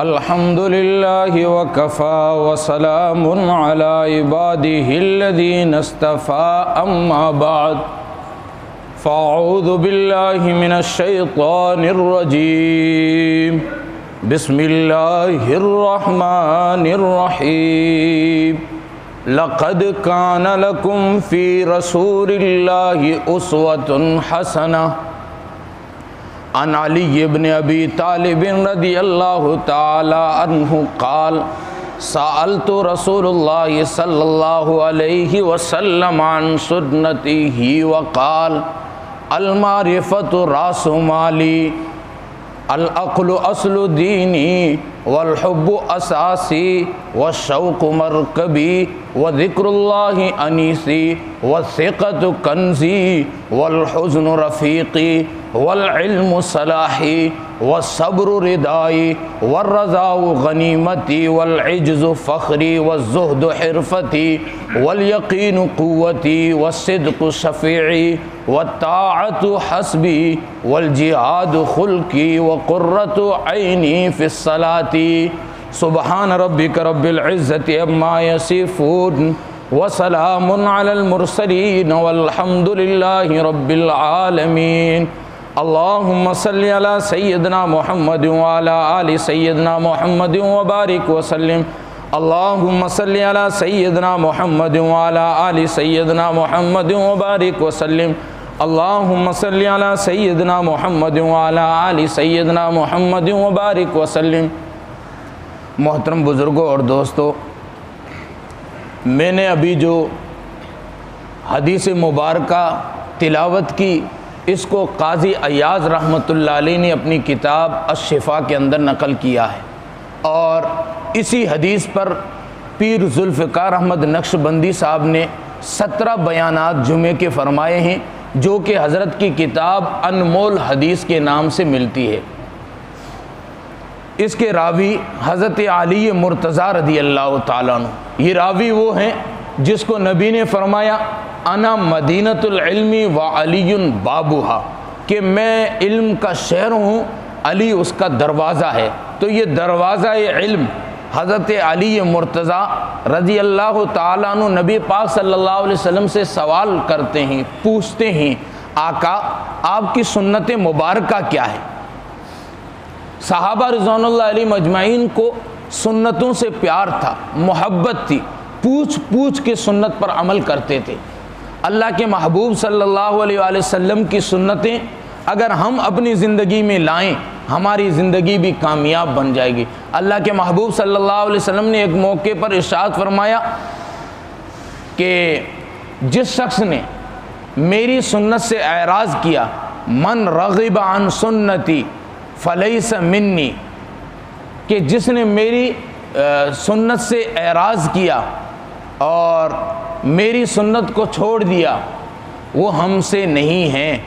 الحمد لله وكفى وسلام على عباده الذين اصطفى أما بعد فأعوذ بالله من الشيطان الرجيم بسم الله الرحمن الرحيم لقد كان لكم في رسول الله أسوة حسنة عن علي بن ابی طالب رضی اللہ تعالی عنہ قال سألت رسول اللہ صلی اللہ علیہ وسلم عن سنته وقال المعرفة راس مالی العقل اصل دینی والحب اساسی والشوق مرکبی وذکر اللہ انیسی والثقة کنزی والحزن رفیقی والعلم صلاحی والصبر ردائی والرضا غنیمتی والعجز فخری والزہد حرفتی والیقین قوتی والصدق شفیعی والطاعت حسبی والجہاد خلقی وقرۃ عینی فی الصلاة سبحان ربک رب العزت عما یصفون وسلام علی المرسلین والحمد للہ رب العالمین اللہم صلی علی سیدنا محمد وعلی آل سیدنا محمد وبارک وسلم اللہم صلی علی سیدنا محمد وعلی آل سیدنا محمد وبارک وسلم اللہم صلی علی سیدنا محمد وعلی آل سیدنا محمد وبارک وسلم۔ محترم بزرگوں اور دوستو، میں نے ابھی جو حدیث مبارکہ تلاوت کی، اس کو قاضی ایاز رحمۃ اللہ علیہ نے اپنی کتاب الشفاء کے اندر نقل کیا ہے، اور اسی حدیث پر پیر ذوالفقار احمد نقشبندی صاحب نے 17 بیانات جمعے کے فرمائے ہیں، جو کہ حضرت کی کتاب انمول حدیث کے نام سے ملتی ہے۔ اس کے راوی حضرت علی مرتضیٰ رضی اللہ تعالیٰ عنہ، یہ راوی وہ ہیں جس کو نبی نے فرمایا انا مدینۃ العلم و علی بابوہا، کہ میں علم کا شہر ہوں، علی اس کا دروازہ ہے۔ تو یہ دروازہ علم حضرت علی مرتضیٰ رضی اللہ تعالیٰ عنہ نبی پاک صلی اللہ علیہ وسلم سے سوال کرتے ہیں، پوچھتے ہیں آقا آپ کی سنت مبارکہ کیا ہے؟ صحابہ رضوان اللہ علیہ مجمعین کو سنتوں سے پیار تھا، محبت تھی، پوچھ پوچھ کے سنت پر عمل کرتے تھے۔ اللہ کے محبوب صلی اللہ علیہ وآلہ وسلم کی سنتیں اگر ہم اپنی زندگی میں لائیں، ہماری زندگی بھی کامیاب بن جائے گی۔ اللہ کے محبوب صلی اللہ علیہ وسلم نے ایک موقع پر ارشاد فرمایا کہ جس شخص نے میری سنت سے اعراض کیا، من رغب عن سنتی فلیس منی، کہ جس نے میری سنت سے اعراض کیا اور میری سنت کو چھوڑ دیا، وہ ہم سے نہیں ہیں۔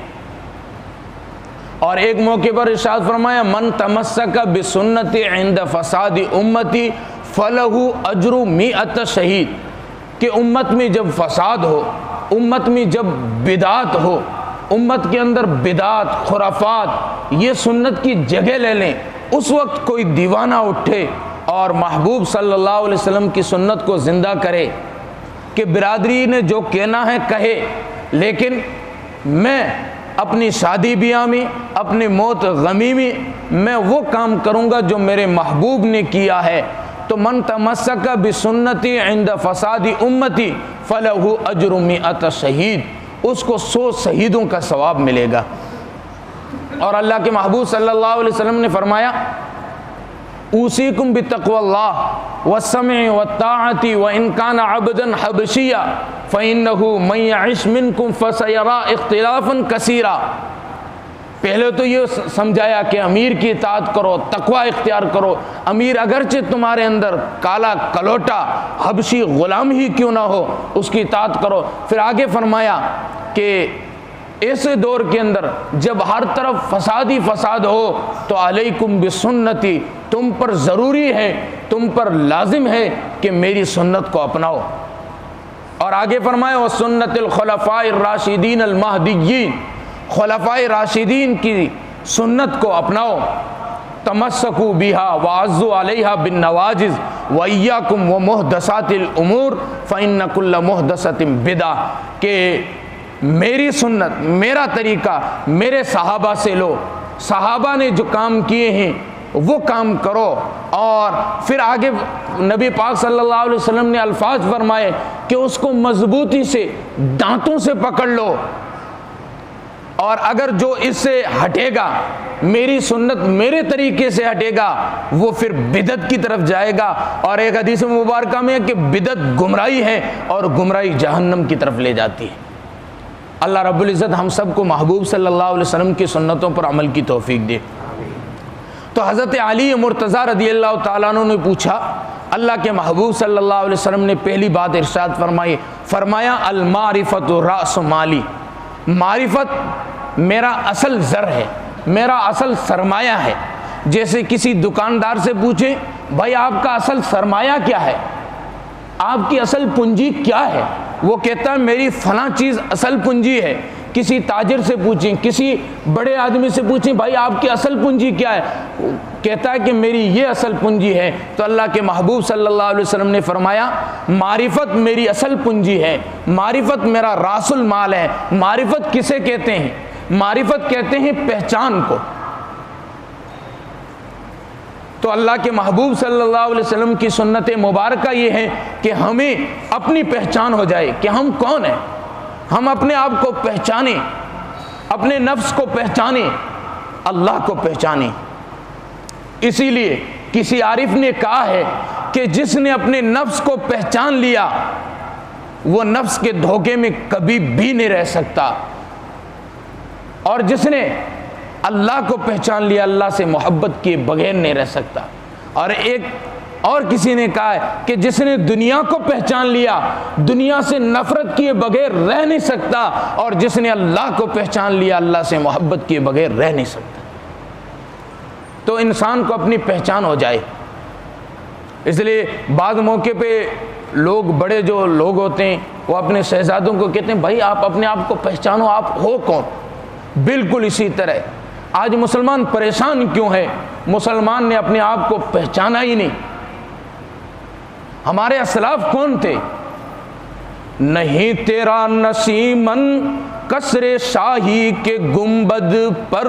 اور ایک موقع پر ارشاد فرمایا من تمسک بسنتی عند فساد امتی فلہ اجر 100 شہید، کہ امت میں جب فساد ہو، امت میں جب بدعات ہو، امت کے اندر بدعات خرافات یہ سنت کی جگہ لے لیں، اس وقت کوئی دیوانہ اٹھے اور محبوب صلی اللہ علیہ وسلم کی سنت کو زندہ کرے کہ برادری نے جو کہنا ہے کہے، لیکن میں اپنی شادی بیاہ میں، اپنی موت غمی میں میں وہ کام کروں گا جو میرے محبوب نے کیا ہے، تو من تمسک بسنتی عند فساد امتی فلہ اجر 100 شہید، اس کو 100 شہیدوں کا ثواب ملے گا۔ اور اللہ کے محبوب صلی اللہ علیہ وسلم نے فرمایا اوصیکم بتقوی اللہ والسمع والطاعۃ وان کان عبدا حبشیا فانہ من یعش منکم فسیرا اختلافا کثیرا۔ پہلے تو یہ سمجھایا کہ امیر کی اطاعت کرو، تقوی اختیار کرو، امیر اگرچہ تمہارے اندر کالا کلوٹا حبشی غلام ہی کیوں نہ ہو، اس کی اطاعت کرو۔ پھر آگے فرمایا کہ ایسے دور کے اندر جب ہر طرف فساد ہی فساد ہو تو علیکم بسنتی، تم پر ضروری ہے، تم پر لازم ہے کہ میری سنت کو اپناؤ۔ اور آگے فرمایا وسنت الخلفاء الراشدین المہدیین، خلفائے راشدین کی سنت کو اپناؤ۔ تمسکوا بہا وعضوا علیہا بالنواجذ وإیاکم ومحدثات الامور فإن کل محدثۃ بدعہ، کہ میری سنت، میرا طریقہ میرے صحابہ سے لو، صحابہ نے جو کام کیے ہیں وہ کام کرو۔ اور پھر آگے نبی پاک صلی اللہ علیہ وسلم نے الفاظ فرمائے کہ اس کو مضبوطی سے دانتوں سے پکڑ لو، اور اگر جو اس سے ہٹے گا، میری سنت میرے طریقے سے ہٹے گا، وہ پھر بدعت کی طرف جائے گا۔ اور ایک حدیث مبارکہ میں ہے کہ بدعت گمراہی ہے اور گمراہی جہنم کی طرف لے جاتی ہے۔ اللہ رب العزت ہم سب کو محبوب صلی اللہ علیہ وسلم کی سنتوں پر عمل کی توفیق دے۔ تو حضرت علی مرتضیٰ رضی اللہ تعالیٰ عنہ نے پوچھا، اللہ کے محبوب صلی اللہ علیہ وسلم نے پہلی بات ارشاد فرمایا المعرفۃ رأس مالی، معرفت میرا اصل زر ہے، میرا اصل سرمایہ ہے۔ جیسے کسی دکاندار سے پوچھیں بھائی آپ کا اصل سرمایہ کیا ہے، آپ کی اصل پونجی کیا ہے، وہ کہتا ہے میری فلاں چیز اصل پونجی ہے۔ کسی تاجر سے پوچھیں، کسی بڑے آدمی سے پوچھیں بھائی آپ کی اصل پونجی کیا ہے، کہتا ہے کہ میری یہ اصل پونجی ہے۔ تو اللہ کے محبوب صلی اللہ علیہ وسلم نے فرمایا معرفت میری اصل پونجی ہے، معرفت میرا راس المال ہے۔ معرفت کسے کہتے ہیں؟ معرفت کہتے ہیں پہچان کو۔ تو اللہ کے محبوب صلی اللہ علیہ وسلم کی سنت مبارکہ یہ ہے کہ ہمیں اپنی پہچان ہو جائے کہ ہم کون ہیں، ہم اپنے آپ کو پہچانیں، اپنے نفس کو پہچانیں، اللہ کو پہچانیں۔ اسی لیے کسی عارف نے کہا ہے کہ جس نے اپنے نفس کو پہچان لیا وہ نفس کے دھوکے میں کبھی بھی نہیں رہ سکتا، اور جس نے اللہ کو پہچان لیا اللہ سے محبت کیے بغیر نہیں رہ سکتا۔ اور کسی نے کہا ہے کہ جس نے دنیا کو پہچان لیا دنیا سے نفرت کیے بغیر رہ نہیں سکتا، اور جس نے اللہ کو پہچان لیا اللہ سے محبت کیے بغیر رہ نہیں سکتا۔ تو انسان کو اپنی پہچان ہو جائے۔ اس لیے بعض موقع پہ لوگ، بڑے جو لوگ ہوتے ہیں، وہ اپنے شہزادوں کو کہتے ہیں بھائی آپ اپنے آپ کو پہچانو، آپ ہو کون۔ بالکل اسی طرح آج مسلمان پریشان کیوں ہے؟ مسلمان نے اپنے آپ کو پہچانا ہی نہیں۔ ہمارے اسلاف کون تھے؟ نہیں تیرا نسیمن کسر شاہی کے گنبد پر،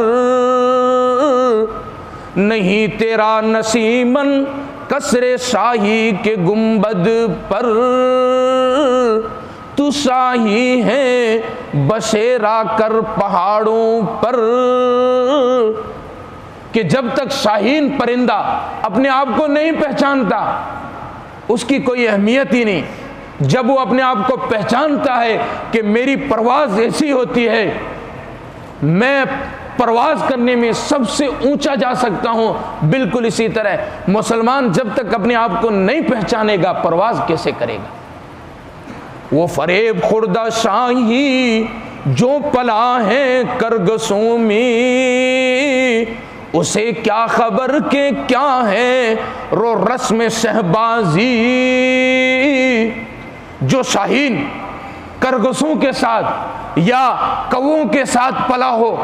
نہیں تیرا نسیمن کسر شاہی کے گنبد پر، تو شاہی ہے بشیرا کر پہاڑوں پر۔ کہ جب تک شاہین پرندہ اپنے آپ کو نہیں پہچانتا اس کی کوئی اہمیت ہی نہیں۔ جب وہ اپنے آپ کو پہچانتا ہے کہ میری پرواز ایسی ہوتی ہے، میں پرواز کرنے میں سب سے اونچا جا سکتا ہوں، بالکل اسی طرح مسلمان جب تک اپنے آپ کو نہیں پہچانے گا پرواز کیسے کرے گا؟ وہ فریب خوردہ شاہی جو پلا ہے کرگسوں میں، اسے کیا خبر کہ کیا ہے رو رسم شہبازی۔ جو شاہین کرگسوں کے ساتھ یا کووں کے ساتھ پلا ہو،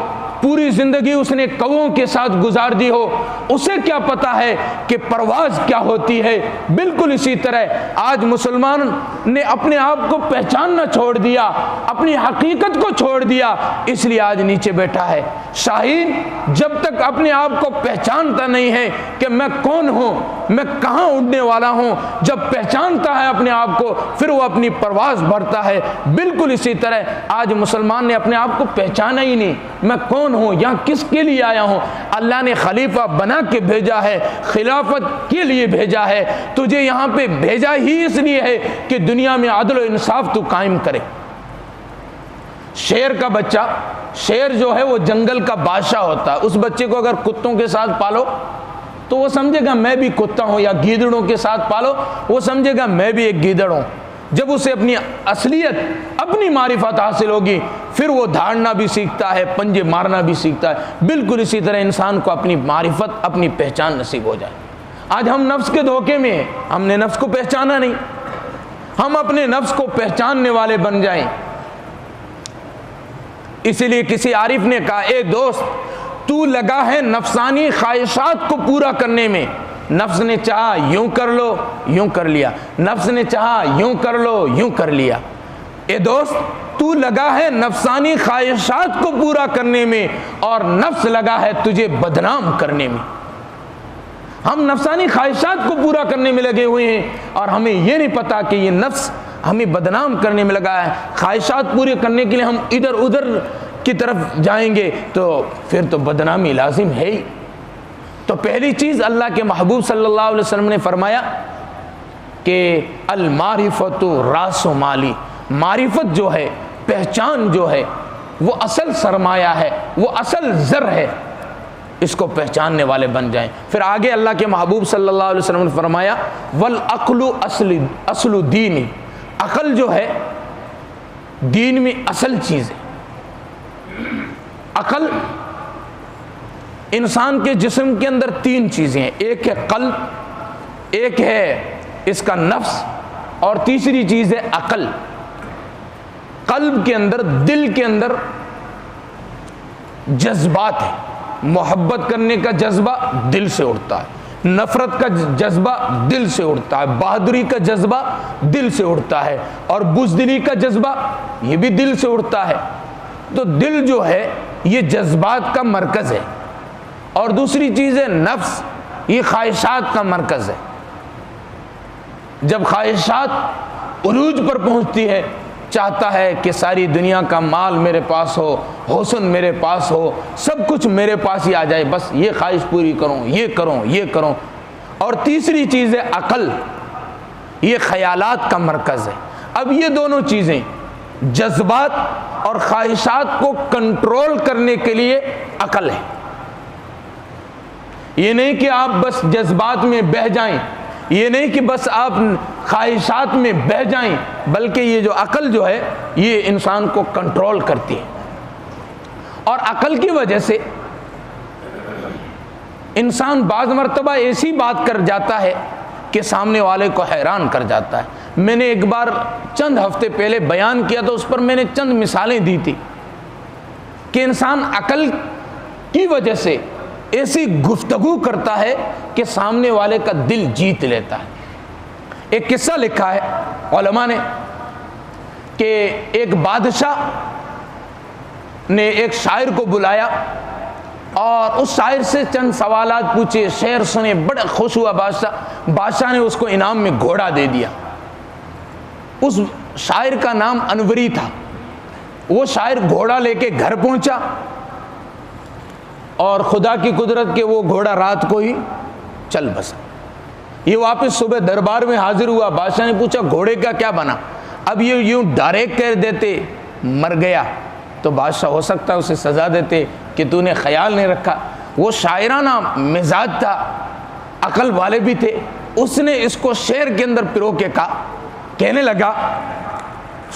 پوری زندگی اس نے کووں کے ساتھ گزار دی ہو، اسے کیا پتا ہے کہ پرواز کیا ہوتی ہے۔ بالکل اسی طرح آج مسلمان نے اپنے آپ کو پہچاننا چھوڑ دیا، اپنی حقیقت کو چھوڑ دیا، اس لیے آج نیچے بیٹھا ہے۔ شاہین جب تک اپنے آپ کو پہچانتا نہیں ہے کہ میں کون ہوں، میں کہاں اڑنے والا ہوں، جب پہچانتا ہے اپنے آپ کو پھر وہ اپنی پرواز بھرتا ہے۔ بالکل اسی طرح آج مسلمان نے اپنے آپ کو پہچانا ہی نہیں، میں کون ہوں، یہاں کس کے لیے آیا ہوں۔ اللہ نے خلیفہ بنا کے بھیجا ہے، خلافت کے لیے بھیجا ہے، تجھے یہاں پہ بھیجا ہی اس لیے ہے کہ دنیا میں عدل و انصاف تو قائم کرے۔ شیر کا بچہ، شیر جو ہے وہ جنگل کا بادشاہ ہوتا ہے، اس بچے کو اگر کتوں کے ساتھ پالو تو وہ سمجھے گا میں بھی کتا ہوں، یا گیدڑوں کے ساتھ پالو وہ سمجھے گا میں بھی ایک گیدڑ ہوں۔ جب اسے اپنی اصلیت، اپنی معرفت حاصل ہوگی پھر وہ دھاڑنا بھی سیکھتا ہے، پنجے مارنا بھی سیکھتا ہے۔ بالکل اسی طرح انسان کو اپنی معرفت، اپنی پہچان نصیب ہو جائے۔ آج ہم نفس کے دھوکے میں ہیں، ہم نے نفس کو پہچانا نہیں، ہم اپنے نفس کو پہچاننے والے بن جائیں۔ اسی لیے کسی عارف نے کہا اے دوست تو لگا ہے نفسانی خواہشات کو پورا کرنے میں. نفس نے چاہا یوں کر لو، یوں کر لیا. نفس نے چاہا یوں کر لو، یوں کر لیا. اے دوست، تو لگا ہے نفسانی خواہشات کو پورا کرنے میں اور نفس لگا ہے تجھے بدنام کرنے میں. ہم نفسانی خواہشات کو پورا کرنے میں لگے ہوئے ہیں اور ہمیں یہ نہیں پتا کہ یہ نفس ہمیں بدنام کرنے میں لگا ہے. خواہشات پورے کرنے کے لیے ہم ادھر ادھر کی طرف جائیں گے تو پھر تو بدنامی لازم ہے ہی. تو پہلی چیز اللہ کے محبوب صلی اللہ علیہ وسلم نے فرمایا کہ المعرفت راس مالی. معرفت جو ہے، پہچان جو ہے، وہ اصل سرمایہ ہے، وہ اصل زر ہے. اس کو پہچاننے والے بن جائیں. پھر آگے اللہ کے محبوب صلی اللہ علیہ وسلم نے فرمایا والعقل اصل دین. عقل جو ہے دین میں اصل چیز ہے. عقل انسان کے جسم کے اندر تین چیزیں ہیں. ایک ہے قلب، ایک ہے اس کا نفس، اور تیسری چیز ہے عقل. قلب کے اندر، دل کے اندر جذبات ہیں. محبت کرنے کا جذبہ دل سے اٹھتا ہے، نفرت کا جذبہ دل سے اٹھتا ہے، بہادری کا جذبہ دل سے اٹھتا ہے، اور بزدلی کا جذبہ یہ بھی دل سے اٹھتا ہے. تو دل جو ہے یہ جذبات کا مرکز ہے. اور دوسری چیز ہے نفس، یہ خواہشات کا مرکز ہے. جب خواہشات عروج پر پہنچتی ہے، چاہتا ہے کہ ساری دنیا کا مال میرے پاس ہو، حسن میرے پاس ہو، سب کچھ میرے پاس ہی آ جائے، بس یہ خواہش پوری کروں، یہ کروں، یہ کروں. اور تیسری چیز ہے عقل، یہ خیالات کا مرکز ہے. اب یہ دونوں چیزیں جذبات اور خواہشات کو کنٹرول کرنے کے لیے عقل ہے. یہ نہیں کہ آپ بس جذبات میں بہہ جائیں، یہ نہیں کہ بس آپ خواہشات میں بہہ جائیں، بلکہ یہ جو عقل جو ہے یہ انسان کو کنٹرول کرتی ہے. اور عقل کی وجہ سے انسان بعض مرتبہ ایسی بات کر جاتا ہے کہ سامنے والے کو حیران کر جاتا ہے. میں نے ایک بار چند ہفتے پہلے بیان کیا تو اس پر میں نے چند مثالیں دی تھی کہ انسان عقل کی وجہ سے ایسی گفتگو کرتا ہے کہ سامنے والے کا دل جیت لیتا ہے. ایک قصہ لکھا ہے علماء نے کہ ایک بادشاہ نے ایک شاعر کو بلایا اور اس شاعر سے چند سوالات پوچھے. شعر سنے، بڑا خوش ہوا بادشاہ. بادشاہ نے اس کو انعام میں گھوڑا دے دیا. اس شاعر کا نام انوری تھا. وہ شاعر گھوڑا لے کے گھر پہنچا اور خدا کی قدرت کہ وہ گھوڑا رات کو ہی چل بسا. یہ واپس صبح دربار میں حاضر ہوا. بادشاہ نے پوچھا گھوڑے کا کیا بنا؟ اب یہ یوں ڈائریکٹ کہہ دیتے مر گیا تو بادشاہ ہو سکتا ہے اسے سزا دیتے کہ تو نے خیال نہیں رکھا. وہ شاعرانہ مزاج تھا، عقل والے بھی تھے. اس نے اس کو شعر کے اندر پرو کے کہا، کہنے لگا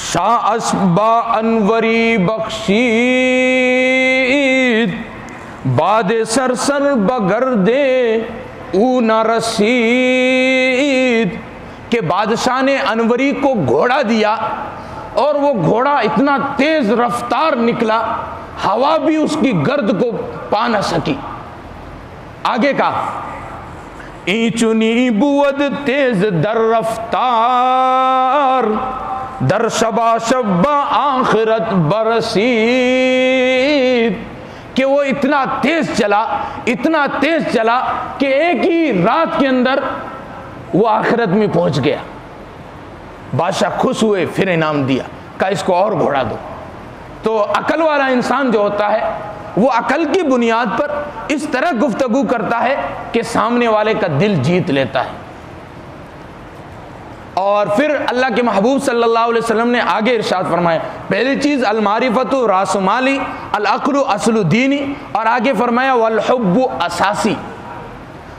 شاہ اسبا انوری بخشید باد سرسر بگرد او نہ رسید. کہ بادشاہ نے انوری کو گھوڑا دیا اور وہ گھوڑا اتنا تیز رفتار نکلا، ہوا بھی اس کی گرد کو پا نہ سکی. آگے کا اینچنی بود تیز در رفتار در شبا شبا آخرت برسید. کہ وہ اتنا تیز چلا کہ ایک ہی رات کے اندر وہ آخرت میں پہنچ گیا. بادشاہ خوش ہوئے، پھر انعام دیا، کہا اس کو اور گھوڑا دو. تو عقل والا انسان جو ہوتا ہے وہ عقل کی بنیاد پر اس طرح گفتگو کرتا ہے کہ سامنے والے کا دل جیت لیتا ہے. اور پھر اللہ کے محبوب صلی اللہ علیہ وسلم نے آگے ارشاد فرمایا، پہلی چیز المعرفت راس مالی، العقل اصل دینی، اور آگے فرمایا والحب اساسی،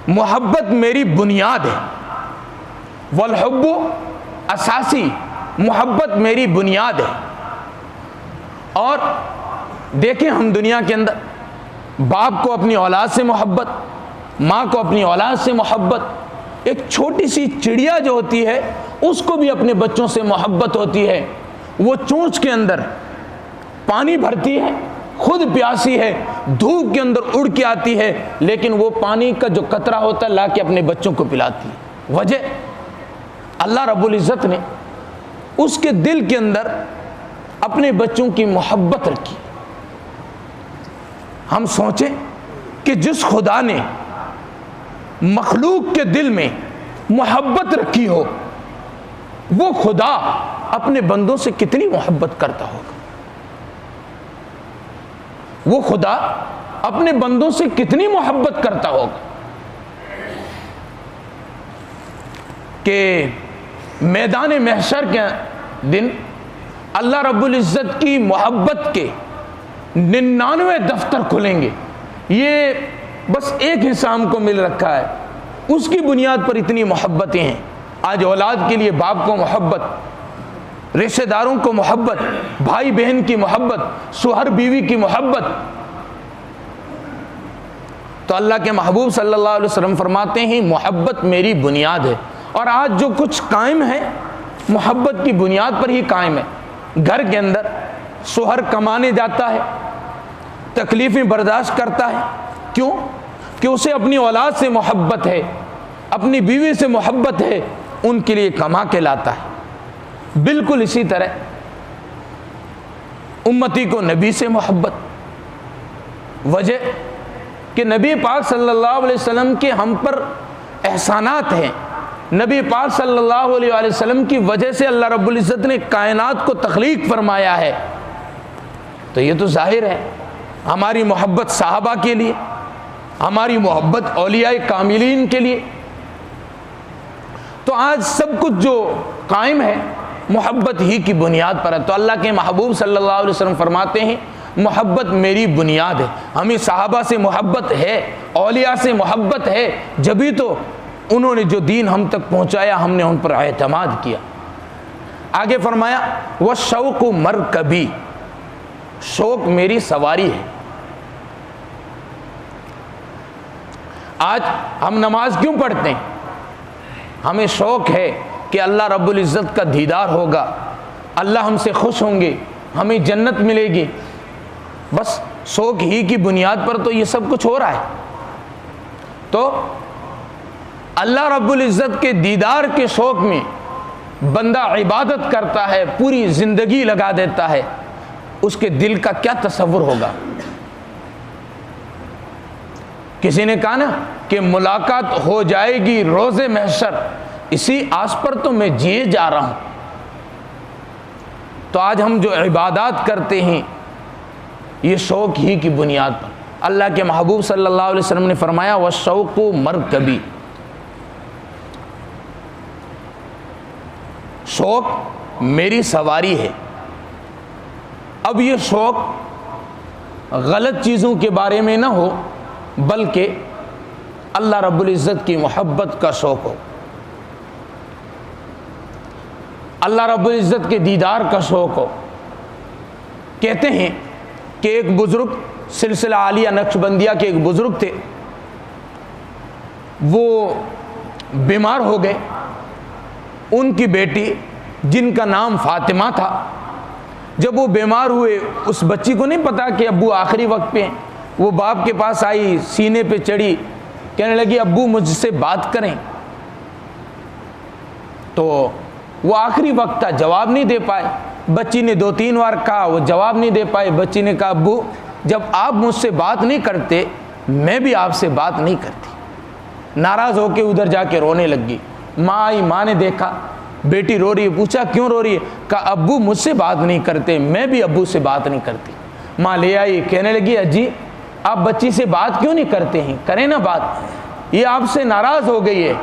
محبت میری بنیاد ہے. والحب اساسی، محبت میری بنیاد ہے. اور دیکھیں ہم دنیا کے اندر باپ کو اپنی اولاد سے محبت، ماں کو اپنی اولاد سے محبت، ایک چھوٹی سی چڑیا جو ہوتی ہے اس کو بھی اپنے بچوں سے محبت ہوتی ہے. وہ چونچ کے اندر پانی بھرتی ہے خود پیاسی ہے، دھوپ کے اندر اڑ کے آتی ہے، لیکن وہ پانی کا جو قطرہ ہوتا ہے لا کے اپنے بچوں کو پلاتی ہے۔ وجہ اللہ رب العزت نے اس کے دل کے اندر اپنے بچوں کی محبت رکھی۔ ہم سوچیں کہ جس خدا نے مخلوق کے دل میں محبت رکھی ہو، وہ خدا اپنے بندوں سے کتنی محبت کرتا ہوگا، وہ خدا اپنے بندوں سے کتنی محبت کرتا ہوگا کہ میدان محشر کے دن اللہ رب العزت کی محبت کے 99 دفتر کھلیں گے۔ یہ بس ایک حصہ ہم کو مل رکھا ہے، اس کی بنیاد پر اتنی محبتیں ہیں۔ آج اولاد کے لیے باپ کو محبت، رشتہ داروں کو محبت، بھائی بہن کی محبت، شوہر بیوی کی محبت۔ تو اللہ کے محبوب صلی اللہ علیہ وسلم فرماتے ہیں محبت میری بنیاد ہے۔ اور آج جو کچھ قائم ہے محبت کی بنیاد پر ہی قائم ہے۔ گھر کے اندر شوہر کمانے جاتا ہے، تکلیفیں برداشت کرتا ہے، کیوں؟ کہ اسے اپنی اولاد سے محبت ہے، اپنی بیوی سے محبت ہے، ان کے لیے کما کے لاتا ہے۔ بالکل اسی طرح امتی کو نبی سے محبت، وجہ کہ نبی پاک صلی اللہ علیہ وسلم کے ہم پر احسانات ہیں۔ نبی پاک صلی اللہ علیہ وسلم کی وجہ سے اللہ رب العزت نے کائنات کو تخلیق فرمایا ہے، تو یہ تو ظاہر ہے ہماری محبت صحابہ کے لیے، ہماری محبت اولیاء کاملین کے لیے۔ تو آج سب کچھ جو قائم ہے محبت ہی کی بنیاد پر ہے۔ تو اللہ کے محبوب صلی اللہ علیہ وسلم فرماتے ہیں محبت میری بنیاد ہے۔ ہمیں صحابہ سے محبت ہے، اولیاء سے محبت ہے، جبھی تو انہوں نے جو دین ہم تک پہنچایا ہم نے ان پر اعتماد کیا۔ آگے فرمایا وَالشَّوْقُ مَرْكَبِي، شوق میری سواری ہے۔ آج ہم نماز کیوں پڑھتے ہیں؟ ہمیں شوق ہے کہ اللہ رب العزت کا دیدار ہوگا، اللہ ہم سے خوش ہوں گے، ہمیں جنت ملے گی۔ بس شوق ہی کی بنیاد پر تو یہ سب کچھ ہو رہا ہے۔ تو اللہ رب العزت کے دیدار کے شوق میں بندہ عبادت کرتا ہے، پوری زندگی لگا دیتا ہے، اس کے دل کا کیا تصور ہوگا؟ کسی نے کہا نا کہ ملاقات ہو جائے گی روز محشر، اسی آس پر تو میں جیے جا رہا ہوں۔ تو آج ہم جو عبادات کرتے ہیں یہ شوق ہی کی بنیاد پر۔ اللہ کے محبوب صلی اللہ علیہ وسلم نے فرمایا وَالشَّوْقُ مَرْكَبِي، شوق میری سواری ہے۔ اب یہ شوق غلط چیزوں کے بارے میں نہ ہو، بلکہ اللہ رب العزت کی محبت کا شوق ہو، اللہ رب العزت کے دیدار کا شوق ہو۔ کہتے ہیں کہ ایک بزرگ سلسلہ عالیہ نقشبندیہ کے ایک بزرگ تھے، وہ بیمار ہو گئے۔ ان کی بیٹی جن کا نام فاطمہ تھا، جب وہ بیمار ہوئے اس بچی کو نہیں پتا کہ ابو آخری وقت پہ ہیں، وہ باپ کے پاس آئی، سینے پہ چڑھی، کہنے لگی ابو مجھ سے بات کریں۔ تو وہ آخری وقت تھا، جواب نہیں دے پائے۔ بچی نے 2-3 بار کہا، وہ جواب نہیں دے پائے۔ بچی نے کہا ابو جب آپ مجھ سے بات نہیں کرتے میں بھی آپ سے بات نہیں کرتی۔ ناراض ہو کے ادھر جا کے رونے لگ گئی۔ ماں آئی، ماں نے دیکھا بیٹی رو رہی ہے، پوچھا کیوں رو رہی ہے؟ کہا ابو مجھ سے بات نہیں کرتے، میں بھی ابو سے بات نہیں کرتی۔ ماں لے آئی، کہنے لگی اجی آپ بچی سے بات کیوں نہیں کرتے ہیں؟ کریں نا بات، یہ آپ سے ناراض ہو گئی ہے۔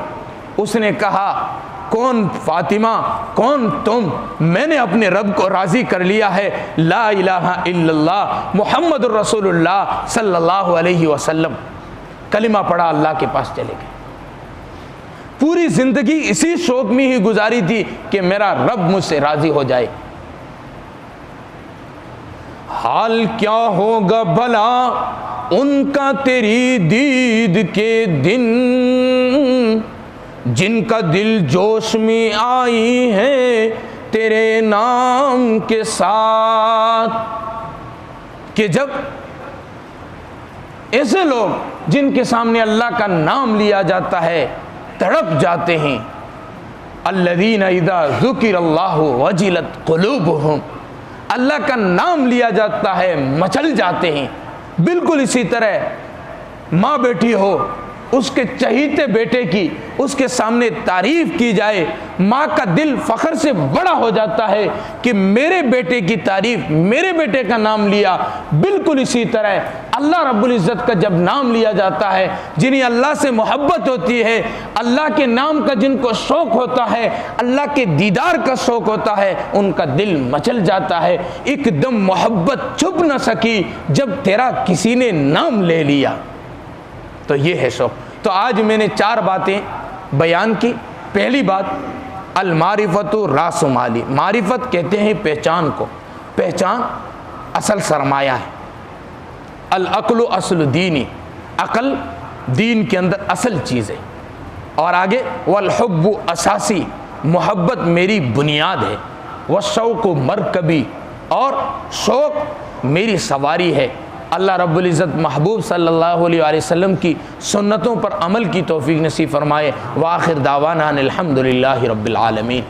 اس نے کہا کون فاطمہ، کون تم؟ میں نے اپنے رب کو راضی کر لیا ہے، لا الہ الا اللہ محمد الرسول اللہ صلی اللہ علیہ وسلم۔ کلمہ پڑھا، اللہ کے پاس چلے گئے۔ پوری زندگی اسی شوق میں ہی گزاری تھی کہ میرا رب مجھ سے راضی ہو جائے۔ حال کیا ہوگا بھلا ان کا تیری دید کے دن، جن کا دل جوش میں آئی ہے تیرے نام کے ساتھ۔ کہ جب ایسے لوگ جن کے سامنے اللہ کا نام لیا جاتا ہے تڑپ جاتے ہیں، الذین اذا ذکر اللہ وجلت قلوبہم، اللہ کا نام لیا جاتا ہے مچل جاتے ہیں۔ بالکل اسی طرح ماں بیٹھی ہو، اس کے چہیتے بیٹے کی اس کے سامنے تعریف کی جائے، ماں کا دل فخر سے بڑا ہو جاتا ہے کہ میرے بیٹے کی تعریف، میرے بیٹے کا نام لیا۔ بالکل اسی طرح اللہ رب العزت کا جب نام لیا جاتا ہے، جنہیں اللہ سے محبت ہوتی ہے، اللہ کے نام کا جن کو شوق ہوتا ہے، اللہ کے دیدار کا شوق ہوتا ہے، ان کا دل مچل جاتا ہے۔ ایک دم محبت چھپ نہ سکی جب تیرا کسی نے نام لے لیا۔ تو یہ ہے شوق۔ تو آج میں نے 4 باتیں بیان کی۔ پہلی بات، المعرفت راس مالی، معرفت کہتے ہیں پہچان کو، پہچان اصل سرمایہ ہے۔ العقل اصل دینی، عقل دین کے اندر اصل چیز ہے۔ اور آگے والحب اساسی، محبت میری بنیاد ہے۔ والشوق مرکبی، اور شوق میری سواری ہے۔ اللہ رب العزت محبوب صلی اللہ علیہ وآلہ وسلم کی سنتوں پر عمل کی توفیق نصیب فرمائے۔ وآخر دعوانا ان الحمد للہ رب العالمین۔